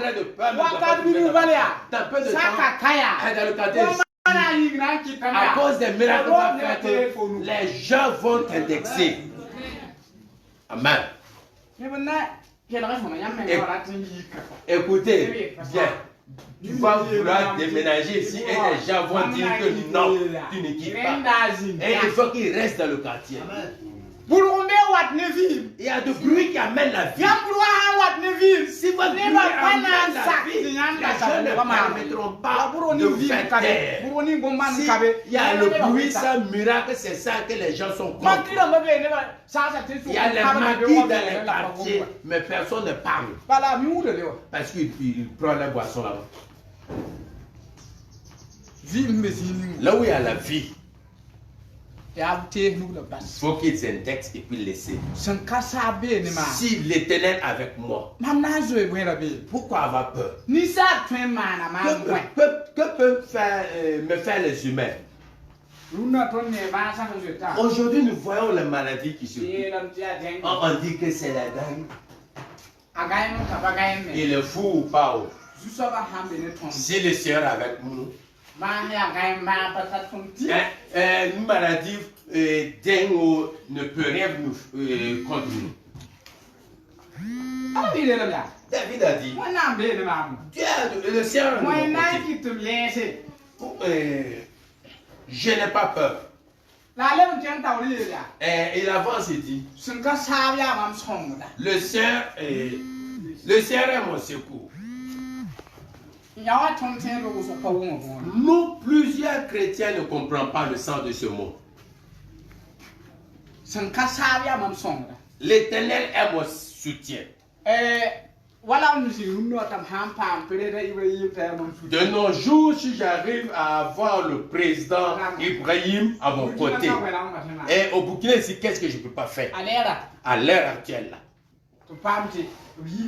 train de peur. Dans peu de temps, dans le quartier, à cause des miracles les gens vont t'indexer. Amen. Écoutez, bien. Tu vas vouloir déménager ici et les gens vont dire que non, tu ne quittes pas. Et il faut qu'il reste dans le quartier. Il y a de bruit qui amène la vie. Si votre bruit amène la vie, les gens ne permettront pas de vous faire taire. Il y a le bruit, ça miracle, c'est ça que les gens sont contre. Il y a les maquis dans les quartiers, mais personne ne parle. Parce qu'il prend la boisson là-bas. Là où il y a la vie, il faut qu'ils indexent et puis laisser. Si l'Éternel est avec moi, pourquoi avoir peur? Que peuvent me faire les humains? Aujourd'hui, nous voyons les maladies qui se font. On dit que c'est la dingue. Il est fou ou pas? Si le Seigneur est avec nous, une maladie dingue ne peut rien nous contre nous. David a dit, le Seigneur je n'ai pas peur. Et il avance et dit, le Seigneur est mon secours. Nous, plusieurs chrétiens ne comprennent pas le sens de ce mot. L'Éternel est mon soutien. De nos jours, si j'arrive à avoir le président Ibrahim à mon côté, et au Burkina Faso, qu'est-ce que je ne peux pas faire à l'heure actuelle là? Oui,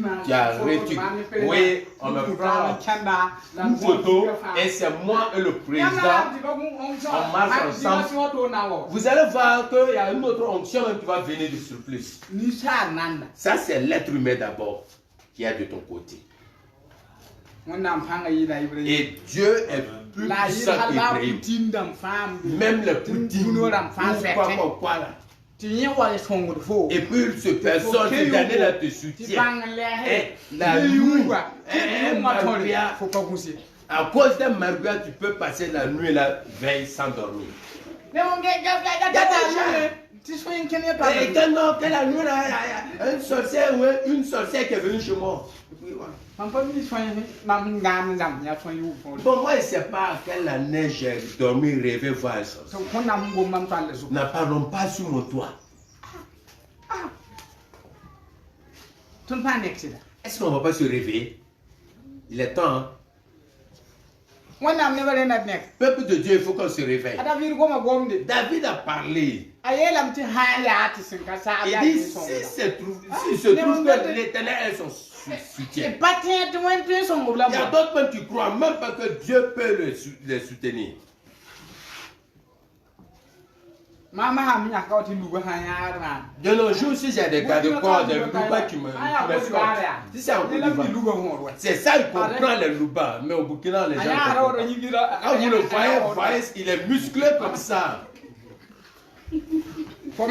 on me prend une photo et c'est moi et le président, on marche ensemble. Vous allez voir qu'il y a une autre onction qui va venir de surplus. Ça, c'est l'être humain d'abord qui est de ton côté. Et Dieu est plus puissant qu'Ibrahim. Même le Poutine, quoi là. Et puis ce personne qui donne là te soutient. Et la nuit, à cause d'un marguerite, tu peux passer la nuit la veille sans dormir. Que la nuit là, une sorcière qui est venue chez moi. Bon, moi, je ne sais pas quelle année j'ai dormi, rêvé, voir ça. Ne parlons pas sur mon toit. Est-ce qu'on ne va pas se réveiller? Il est temps. Hein? Peuple de Dieu, il faut qu'on se réveille. David a parlé. Il dit, si se trouve que l'Éternel est son soutien. Il y a d'autres même qui croient même pas que Dieu peut les soutenir. De nos jours, si j'ai des gars de corps, des loupas qui me supportent, si c'est un coup de c'est ça, il comprend les loupas. Mais au Burkina, les gens quand vous le voyez, il est musclé comme ça. Quand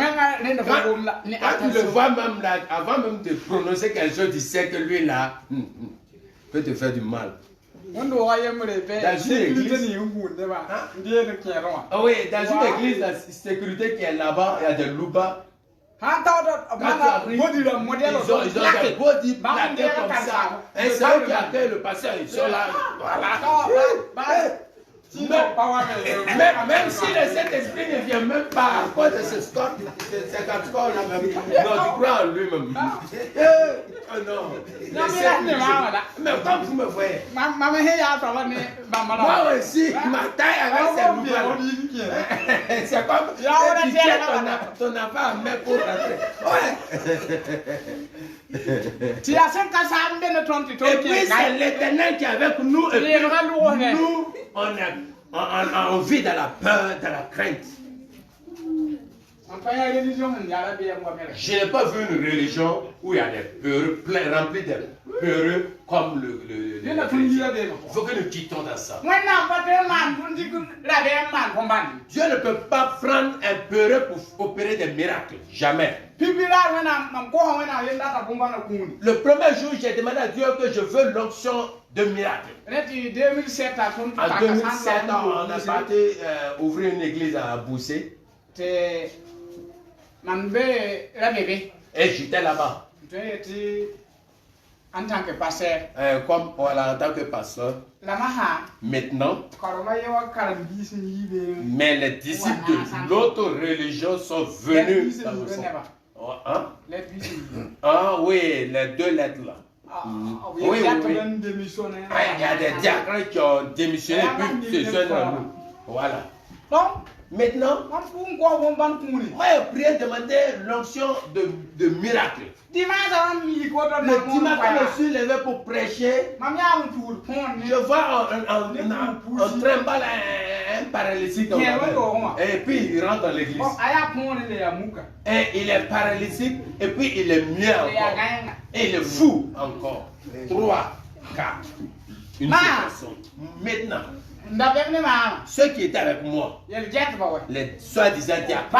tu le vois même là, avant même de prononcer quelque chose, tu sais que lui là peut te faire du mal. Dans une église, oui, dans une église, la sécurité qui est là-bas, il y a des loupas. Ils ont des body plaqués comme ça. Et c'est eux qui accueillent le pasteur, ils sont là. Même si le Saint-Esprit ne vient même pas à cause de ce score, c'est quand score là même. Non, tu crois en lui-même. Non. Mais comme vous me voyez, moi aussi, ma taille avec ces loups. C'est comme tu tiens ton enfant à main pour rentrer. Et puis c'est l'Éternel qui est avec nous. Et puis nous, on vit dans la peur, dans la crainte. Je n'ai pas vu une religion où il y a des peureux, remplis de peureux comme le il faut que nous quittons dans ça. Dieu ne peut pas prendre un peureux pour opérer des miracles. Jamais. Le premier jour, j'ai demandé à Dieu que je veux l'onction de miracle. En 2007, on a parti ouvrir une église à Boussé. Et j'étais là-bas. En tant que pasteur. Comme voilà, en tant que pasteur. Maintenant, mais les disciples de l'autre religion sont venus dans le centre. Hein? Ah oui, les deux lettres là. Oui, oui, oui. Il y a des diacres qui ont démissionné puis se joignent à nous. Voilà. Maintenant, moi j'ai prié demander l'onction de miracle. Le dimanche, quand je suis levé pour prêcher, je vois on trimballe un paralytique et puis il rentre dans l'église. Et il est paralytique et puis il est mieux encore. Et il est fou encore. 3, 4. Une seule personne. Maintenant, ceux qui étaient avec moi, les soi-disant diacres,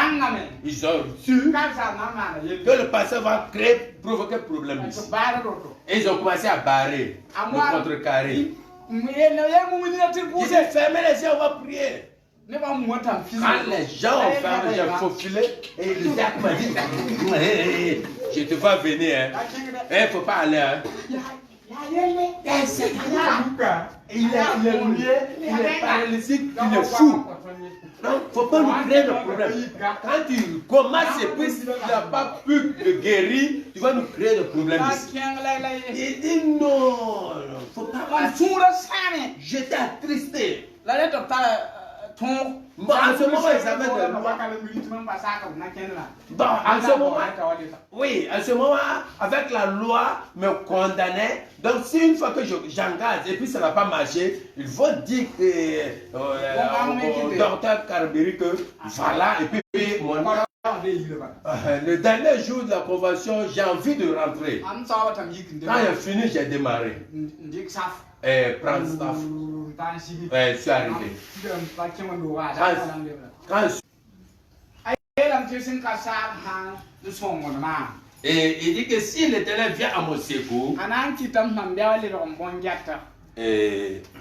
ils ont su que le pasteur va provoquer problème ici. Et ils ont commencé à barrer, le contrecarrer. Ils ont fermé les yeux, on va prier. Quand les gens ont fermé, j'ai faufilé et le diacre m'a dit je te vois venir. Il ne faut pas aller. Il est muet, il est paralytique, il est fou. Donc, il ne faut pas nous créer de problème. Quand tu commences et puis tu n'as pas pu le guérir, tu vas nous créer de problèmes ici. Il dit non, il ne faut pas. J'étais attristé. Bon, en ce moment, ils avaient de loi. Bon, en ce moment, oui, en ce moment, avec la loi, me condamnait. Donc, si une fois que j'engage et puis ça ne va pas marcher, ils vont dire au docteur Carabiri que voilà, et puis mon. Le dernier jour de la convention, j'ai envie de rentrer. Quand j'ai fini, j'ai démarré. Prendre staff. Je suis arrivé. Et il dit que si l'Éternel vient à mon secours,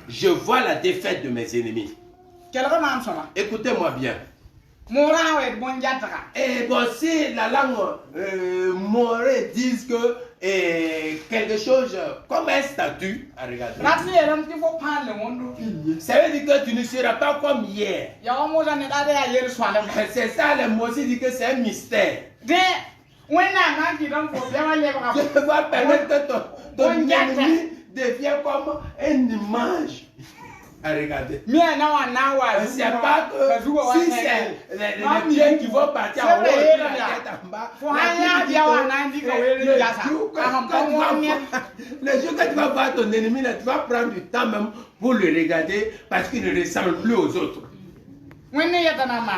je vois la défaite de mes ennemis. Écoutez-moi bien. Et bon, si la langue morée disent que quelque chose comme un statut à regarder, ça veut dire que tu ne seras pas comme hier. C'est ça, les mots disent que c'est un mystère. Dieu va permettre que ton ennemi devienne comme une image à regarder. C'est pas que si c'est les pieds qui vont partir en haut et puis la tête en bas, le jour que tu vas voir ton ennemi, là, tu vas prendre du temps même pour le regarder parce qu'il ne ressemble plus aux autres.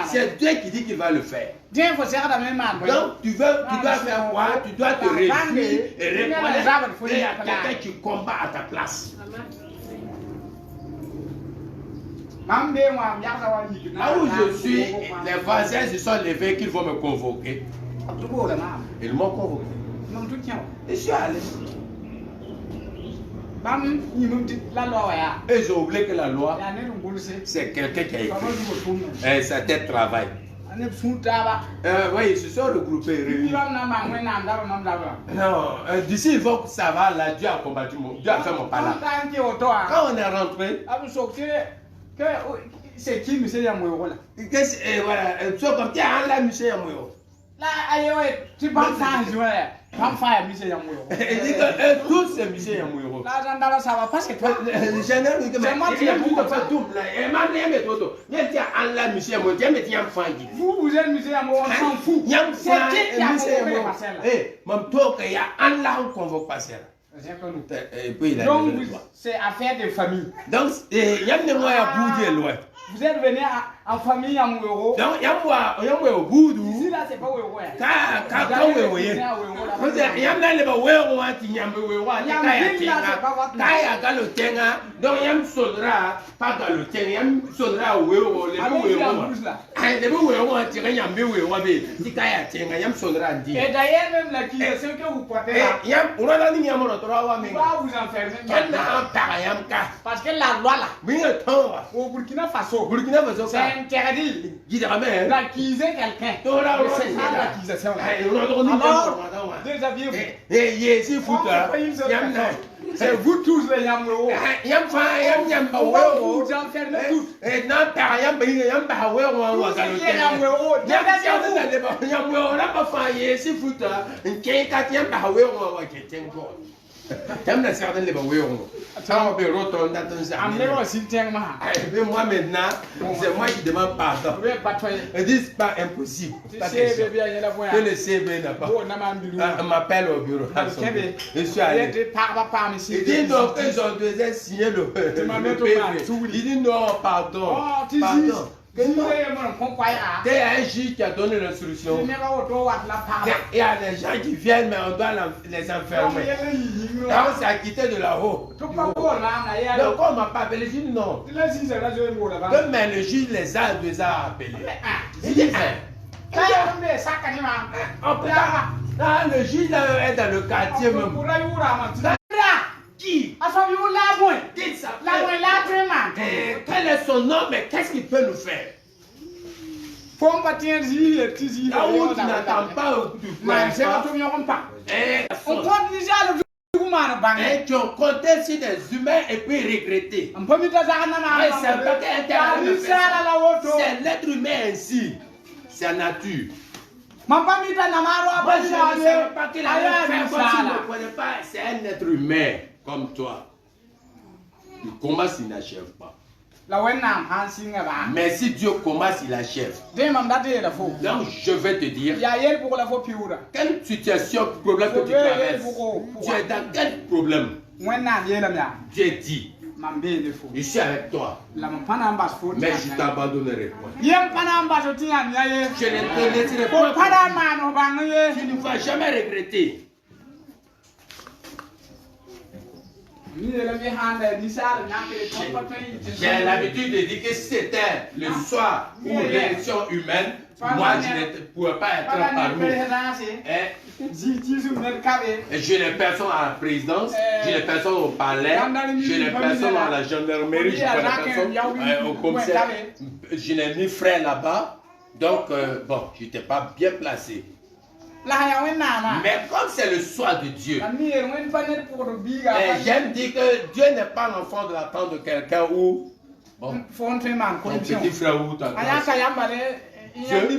C'est Dieu qui dit qu'il va le faire. Donc tu dois faire quoi? Tu dois te réfugier et reconnaître qu'il y a quelqu'un qui combat à ta place. Là où je suis, les voisins se sont levés qu'ils vont me convoquer. Ils m'ont convoqué. Et je suis allé. Et ils ont oublié que la loi, c'est quelqu'un qui a écrit. Et sa tête travaille. Oui, ils se sont regroupés, réunis. Non, d'ici ils vont savoir, là, Dieu a combattu, Dieu a fait mon pala. Quand on est rentré, c'est qui monsieur Yamoyo là? Voilà, tu comme tu as là monsieur Yamoyo. Là, tu vas faire jouer. Monsieur Yamoyo. Il dit que tous c'est monsieur Yamoyo. Là, ça va pas, c'est toi. Le général, il dit que tu fais double. Et maintenant, il y a tout. Il y a là monsieur Yamoyo, il y a vous êtes monsieur Yamoyo, on s'en fout. C'est qui qui a convoqué Pascal? Mon tour, il y a un là, on convoque Pascal. Donc, c'est affaire de famille. Donc, il y a des moyens à bouger loin. Vous êtes venu En famille, il y a un euro. Donc, il y a un boudou. Ici, là, c'est pas euro. Quand vous voyez, il y a un euro, il y a un euro, il y a un tenga, donc il y a un soldra, pas dans le tenga, il y a un soldra au euro, les euro. Les euro, il y a un euro, il y a un soldra. Et d'ailleurs, même la qui est ce que vous portez là, il y a un euro, il y a un euro, vous enfermer. Parce que la loi là, au Burkina Faso, c'est interdit d'accuser quelqu'un. C'est ça l'accusation. Alors, déshabillez-vous. C'est vous tous les Yamro. Vous enfermez tous. Moi maintenant, c'est moi qui demande pardon. Ils disent pas impossible. Que le CV n'a pas. On m'appelle au bureau. Je suis allé. Il dit non, ils ont déjà signé le PV. Il dit non, pardon. Pardon. Il y a un juge qui a donné l'instruction. Il y a des gens qui viennent, mais on doit les enfermer. Donc, c'est acquitté de là-haut. Donc, on m'a pas appelé. Je dis non. Mais le juge les a déjà appelés. Il dit, le juge est dans le quartier même. Qui? Dites ça. Quel est son nom, mais qu'est-ce qu'il peut nous faire? Là où tu n'attends pas, et tu as compté sur des humains et puis regretté. C'est l'être humain ainsi. C'est la nature. Moi, je ne sais pas qu'il a fait quoi, tu ne connais pas. C'est un être humain comme toi. Le combat s'il n'achève pas. Mais si Dieu commence, il achève. Donc je vais te dire, quelle situation, problème que tu traverses, tu es dans quel problème? Dieu dit, je suis avec toi, mais je ne t'abandonnerai pas. Je ne te laisserai pas. Tu ne vas jamais regretter. J'ai l'habitude de dire que si c'était le soir ou l'élection humaine, moi je ne pourrais pas être parmi. J'ai les personnes à la présidence, j'ai les personnes au palais, j'ai les personnes à la gendarmerie, j'ai les personnes au commissaire. Je n'ai ni frère là-bas, donc bon, je n'étais pas bien placé. Mais comme c'est le choix de Dieu, j'aime dire que Dieu n'est pas l'enfant de la tente de quelqu'un ou bon, ton petit frère ou ta Dieu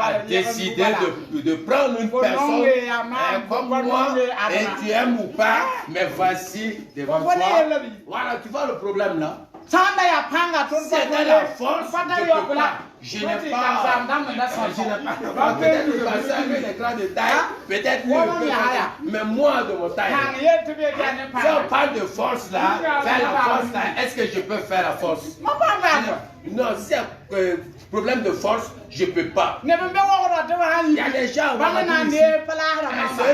a décidé de prendre une personne comme moi et tu aimes ou pas, mais voici devant toi. Voilà, tu vois le problème là. C'est de la force, je n'ai pas. Peut-être le passer avec des grands détails, peut-être mais moi de mon taille. Si on parle de force là, faire la force là, est-ce que je peux faire la force? Non, si c'est un problème de force, je ne peux pas. Il y a des gens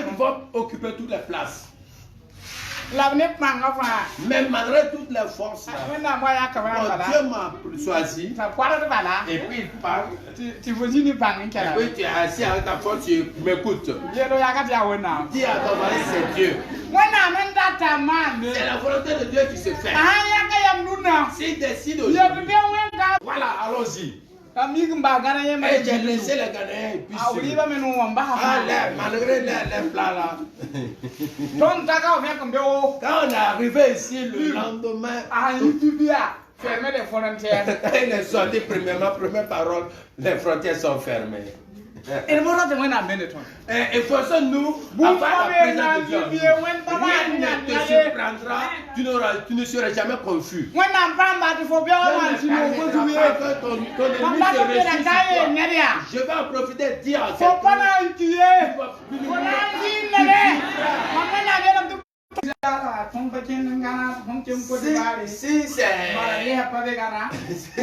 qui vont occuper toutes les places. Mais malgré toutes les forces, Dieu m'a choisi. Et puis il parle. Et puis tu es assis avec ta force, tu m'écoutes. Dis à ton mari, c'est Dieu. C'est la volonté de Dieu qui se fait. S'il décide aujourd'hui. Voilà, allons-y. Et j'ai laissé les Ghanéens et puis malgré les plats là. Quand on est arrivé ici le lendemain, fermer les frontières. Il est sorti premièrement, première parole, les frontières sont fermées. Et efforçons-nous à faire la présence de Dieu. Rien ne te surprendra, tu ne seras jamais confus. Je vais en profiter de dire à quelqu'un. Si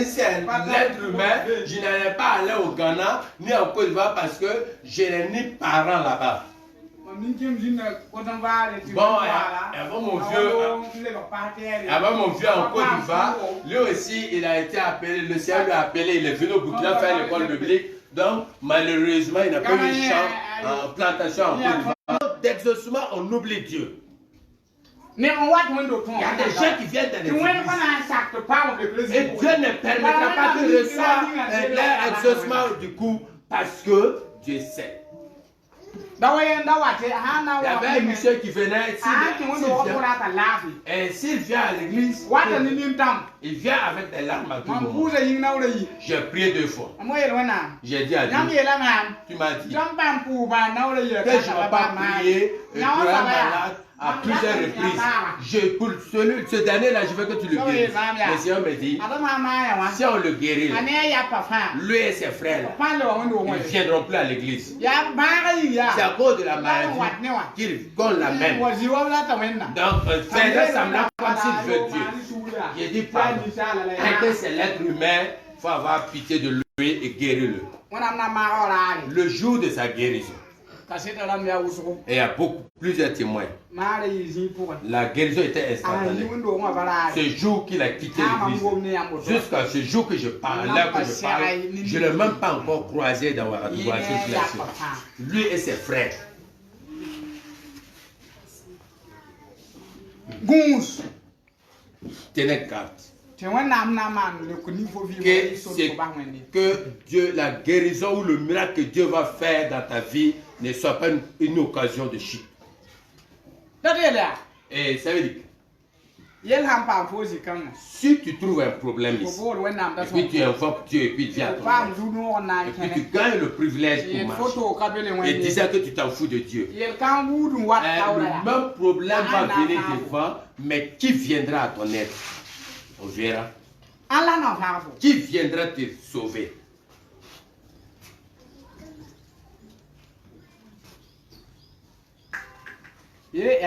c'est l'être humain, je n'allais pas aller au Ghana ni en Côte d'Ivoire parce que je n'ai ni parents là-bas. Bon, avant mon vieux en Côte d'Ivoire, lui aussi, il a été appelé, le ciel lui a appelé, il est venu au Burkina faire l'école biblique. Donc, malheureusement, il n'a pas eu de champ en plantation en Côte d'Ivoire. D'exaucement, on oublie Dieu. Il y a des gens qui viennent dans les églises. Et Dieu ne permettra pas qu'ils reçoivent leur exaucement du coup parce que Dieu sait. Il y avait un monsieur qui venait, s'il vient à l'église, il vient avec des larmes à tout moment. J'ai prié 2 fois. J'ai dit à Dieu, tu m'as dit que je ne vais pas prier pour un malade à plusieurs reprises. Pour ce dernier-là, je veux que tu le guérisses. Le Seigneur me dit, si on le guérit, lui et ses frères, ils ne viendront plus à l'église. C'est à cause de la maladie qu'on l'amène. Donc, c'est semblant comme s'il veut Dieu. J'ai dit, pardon, que c'est l'être humain, il faut avoir pitié de lui et guérir-le. Le jour de sa guérison, et il y a plusieurs témoins. La guérison était instantanée. Ce jour qu'il a quitté l'église, jusqu'à ce jour que je parle, je ne l'ai même pas encore croisé dans la voiture. Lui et ses frères. Tenez garde. Que Dieu, la guérison ou le miracle que Dieu va faire dans ta vie ne soit pas une occasion de chute. Et ça veut dire, si tu trouves un problème ici, et puis tu invoques Dieu et puis tu viens à ton aide, et puis tu gagnes le privilège pour marcher, et disant que tu t'en fous de Dieu, le même problème va venir devant, mais qui viendra à ton aide? On verra. Qui viendra te sauver? C'est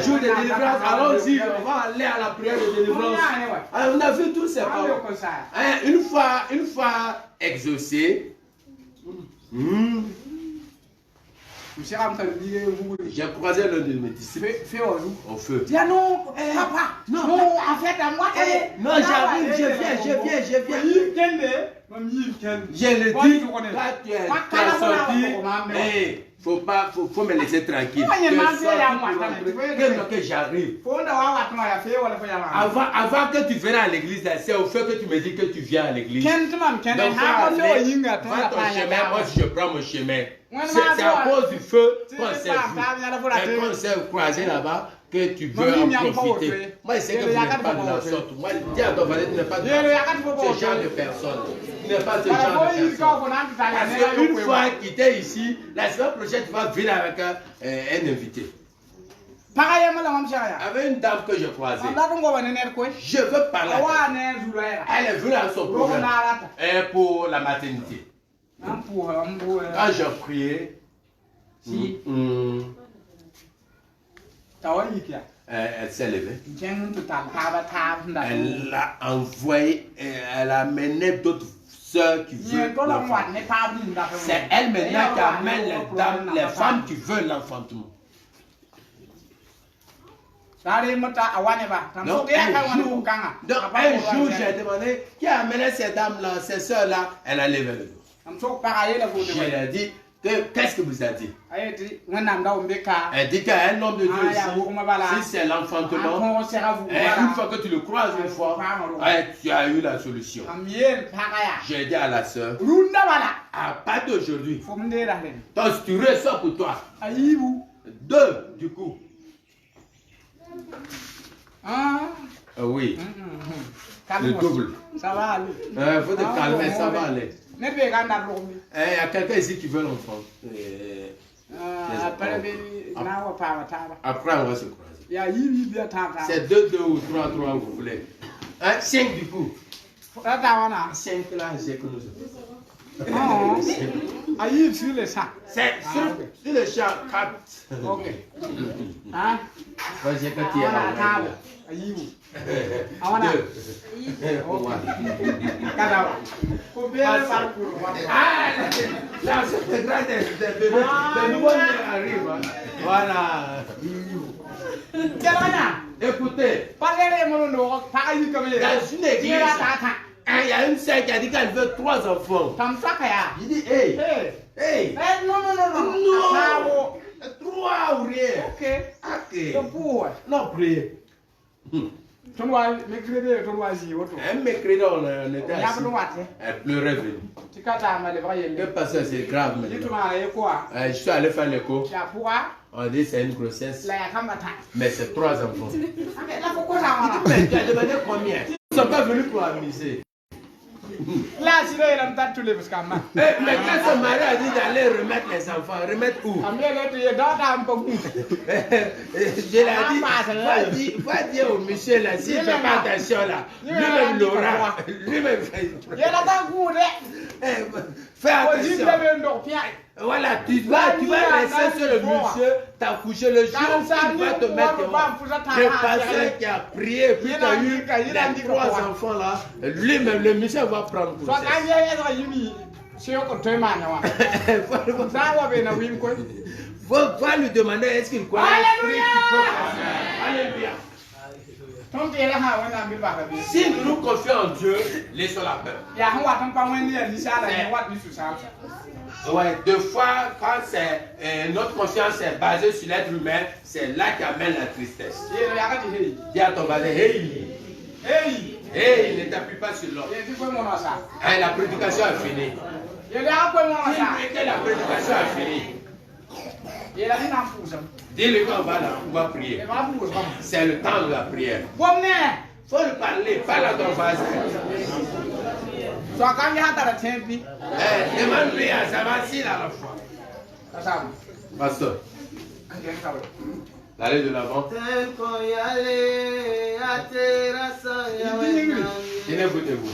jour de délivrance, allons-y, on va aller à la prière de délivrance. On a vu tous ces paroles. Une fois exaucé, j'ai croisé l'un de mes disciples au feu. Non, papa. Non, en fait, à moi, non, j'arrive, je viens. Je le dis, quand tu es sorti, faut me laisser tranquille. Que j'arrive. Avant que tu viennes à l'église, c'est au feu que tu me dis que tu viens à l'église. Donc, va ton chemin, moi je prends mon chemin. C'est à cause du feu qu'on s'est vu. Qu'on s'est croisé là-bas que tu veux en profiter. Moi, je sais que vous n'êtes pas de la sorte. Moi, je dis à ton valet, tu n'es pas de ce genre de personne. Tu n'es pas ce genre de personne. Parce qu'une fois quitté ici, la semaine prochaine, tu vas venir avec un invité. Avec une dame que je croisais. Je veux parler. Elle est venue à son problème. Et pour la maternité. Quand j'ai prié, elle s'est levée. Elle a envoyé, elle a amené d'autres soeurs qui veulent l'enfantement. C'est elle maintenant qui amène les femmes qui veulent l'enfantement. Donc un jour, j'ai demandé qui a amené ces dames-là, ces soeurs-là. Elle a levé le dos. Je lui ai dit, qu'est-ce que vous avez dit? Elle dit qu'un homme de Dieu ici, si c'est l'enfantement, une fois que tu le croises une fois, tu as eu la solution. J'ai dit à la sœur, à partir d'aujourd'hui, donc tu ressors pour toi. 2 du coup. Oui. Le double. Ça va aller. Il faut te calmer, ça va aller. Il y a quelqu'un ici qui veut l'enfant. Après, on va se croiser. C'est 2 ou 3, vous voulez. 5 du coup. 5 là, j'ai que nous. Aïe, sur le sac. C'est sur le champ 4. Ok. Hein? Vas-y, quand tu es là. Aïe. Ah, là, c'est grand des bébés. Les nouveaux nés arrivent. Voilà. Écoutez, dans une église, il y a une sœur qui a dit qu'elle veut 3 enfants. Il dit, hey, Non. 3 ou rien. Ok. Non, priez. Un mercredi, on était assis. Elle pleurait venue. Que pasteur, c'est grave maintenant. Je suis allé faire l'écho. On dit c'est une grossesse. Mais c'est 3 enfants. Mais tu as demandé combien? Ils ne sont pas venus pour amuser. Là, sinon, il a mis tous les buscamans. Mais quand son mari a dit d'aller remettre les enfants, remettre où? Je l'ai dit, va dire au monsieur là, s'il ne fait pas attention là, lui-même l'aura. Lui-même fait. Fais attention. Voilà, tu vas rester sur le monsieur, t'as couché le jour, tu vas te mettre le pasteur qui a prié, puis tu as eu les 3 enfants là, lui-même, le monsieur va prendre pour ça. Va lui demander est-ce qu'il croit l'esprit qui peut passer. Alléluia. Si nous nous confions en Dieu, laissons la peur. Ouais, 2 fois, quand notre confiance est basée sur l'être humain, c'est là qu'amène la tristesse. Dis à ton voisin, hey, ne t'appuie pas sur l'autre. La prédication a fini. Dis-lui que la prédication a fini. Dis-lui qu'on va prier. C'est le temps de la prière. Il faut lui parler, parle à ton voisin. Demande-lui à sa vacille à la fois. Pasteur, allez de l'avant. Écoutez-vous.